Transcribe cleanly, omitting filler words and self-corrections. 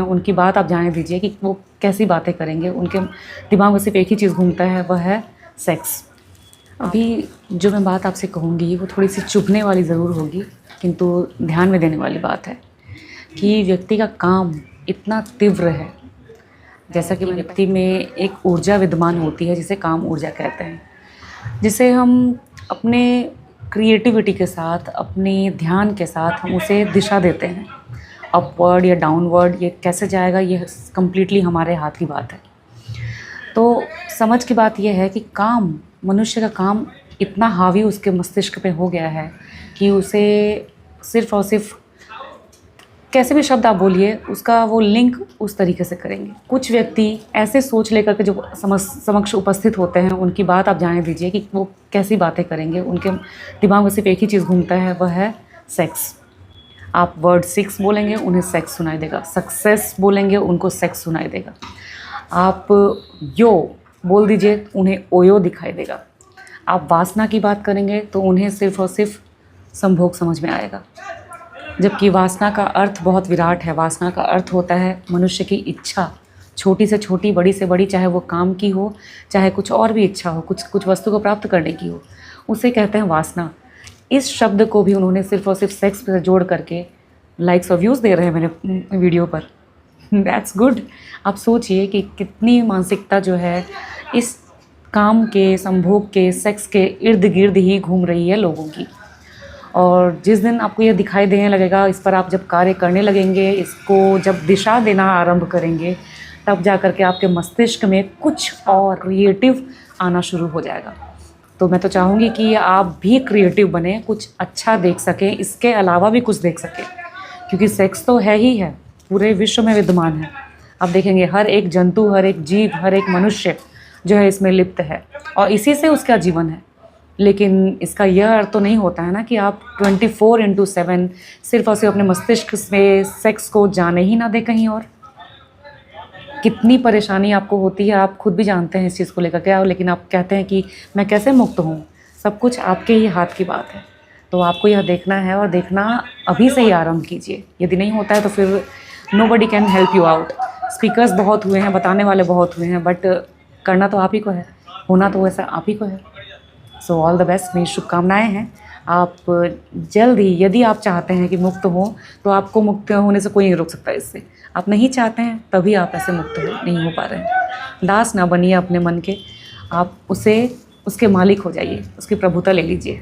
उनकी बात आप जाने दीजिए कि वो कैसी बातें करेंगे। उनके दिमाग में सिर्फ एक ही चीज़ घूमता है, वह है सेक्स। अभी जो मैं बात आपसे कहूँगी वो थोड़ी सी चुभने वाली ज़रूर होगी, किंतु ध्यान में देने वाली बात है कि व्यक्ति का काम इतना तीव्र है, जैसा कि व्यक्ति में एक ऊर्जा विद्यमान होती है जिसे काम ऊर्जा कहते हैं, जिसे हम अपने क्रिएटिविटी के साथ, अपने ध्यान के साथ हम उसे दिशा देते हैं। अपवर्ड या डाउनवर्ड ये कैसे जाएगा, ये कम्प्लीटली हमारे हाथ की बात है। तो समझ की बात यह है कि काम, मनुष्य का काम इतना हावी उसके मस्तिष्क पे हो गया है कि उसे सिर्फ़ और सिर्फ कैसे भी शब्द आप बोलिए, उसका वो लिंक उस तरीके से करेंगे। कुछ व्यक्ति ऐसे सोच लेकर के जो समक्ष उपस्थित होते हैं, उनकी बात आप जाने दीजिए कि वो कैसी बातें करेंगे। उनके दिमाग में सिर्फ एक ही चीज़ घूमता है, वह है सेक्स। आप वर्ड सेक्स बोलेंगे, उन्हें सेक्स सुनाई देगा। सक्सेस बोलेंगे, उनको सेक्स सुनाई देगा। आप यो बोल दीजिए, उन्हें ओयो दिखाई देगा। आप वासना की बात करेंगे तो उन्हें सिर्फ़ और सिर्फ संभोग समझ में आएगा, जबकि वासना का अर्थ बहुत विराट है। वासना का अर्थ होता है मनुष्य की इच्छा, छोटी से छोटी, बड़ी से बड़ी, चाहे वो काम की हो, चाहे कुछ और भी इच्छा हो, कुछ वस्तु को प्राप्त करने की हो, उसे कहते हैं वासना। इस शब्द को भी उन्होंने सिर्फ और सिर्फ सेक्स से जोड़ करके लाइक्स और व्यूज़ दे रहे हैं मेरे वीडियो पर। That's good. आप सोचिए कि कितनी मानसिकता जो है इस काम के, संभोग के, सेक्स के इर्द गिर्द ही घूम रही है लोगों की। और जिस दिन आपको यह दिखाई देने लगेगा, इस पर आप जब कार्य करने लगेंगे, इसको जब दिशा देना आरंभ करेंगे, तब जा कर के आपके मस्तिष्क में कुछ और क्रिएटिव आना शुरू हो जाएगा। तो मैं तो चाहूँगी कि आप भी क्रिएटिव बने, कुछ अच्छा देख सकें, इसके अलावा भी कुछ देख सकें, क्योंकि सेक्स तो है ही है, पूरे विश्व में विद्यमान है। आप देखेंगे हर एक जंतु, हर एक जीव, हर एक मनुष्य जो है इसमें लिप्त है और इसी से उसका जीवन है। लेकिन इसका यह अर्थ तो नहीं होता है ना कि आप 24/7 सिर्फ और सिर्फ अपने मस्तिष्क में सेक्स को जाने ही ना दें कहीं और। कितनी परेशानी आपको होती है, आप खुद भी जानते हैं इस चीज़ को लेकर के। लेकिन आप कहते हैं कि मैं कैसे मुक्त हूँ। सब कुछ आपके ही हाथ की बात है। तो आपको यह देखना है और देखना अभी से ही आरंभ कीजिए। यदि नहीं होता है तो फिर nobody can help you out. Speakers बहुत हुए हैं, बताने वाले बहुत हुए हैं, बट करना तो आप ही को है, होना तो वैसा आप ही को है। सो ऑल द बेस्ट, मेरी शुभकामनाएँ हैं। आप जल्द ही, यदि आप चाहते हैं कि मुक्त हो, तो आपको मुक्त होने से कोई नहीं रोक सकता इससे। आप नहीं चाहते हैं तभी आप ऐसे मुक्त नहीं हो पा रहे हैं। दास ना बनिए अपने मन के, आप उसके मालिक हो जाइए, उसकी प्रभुता ले लीजिए।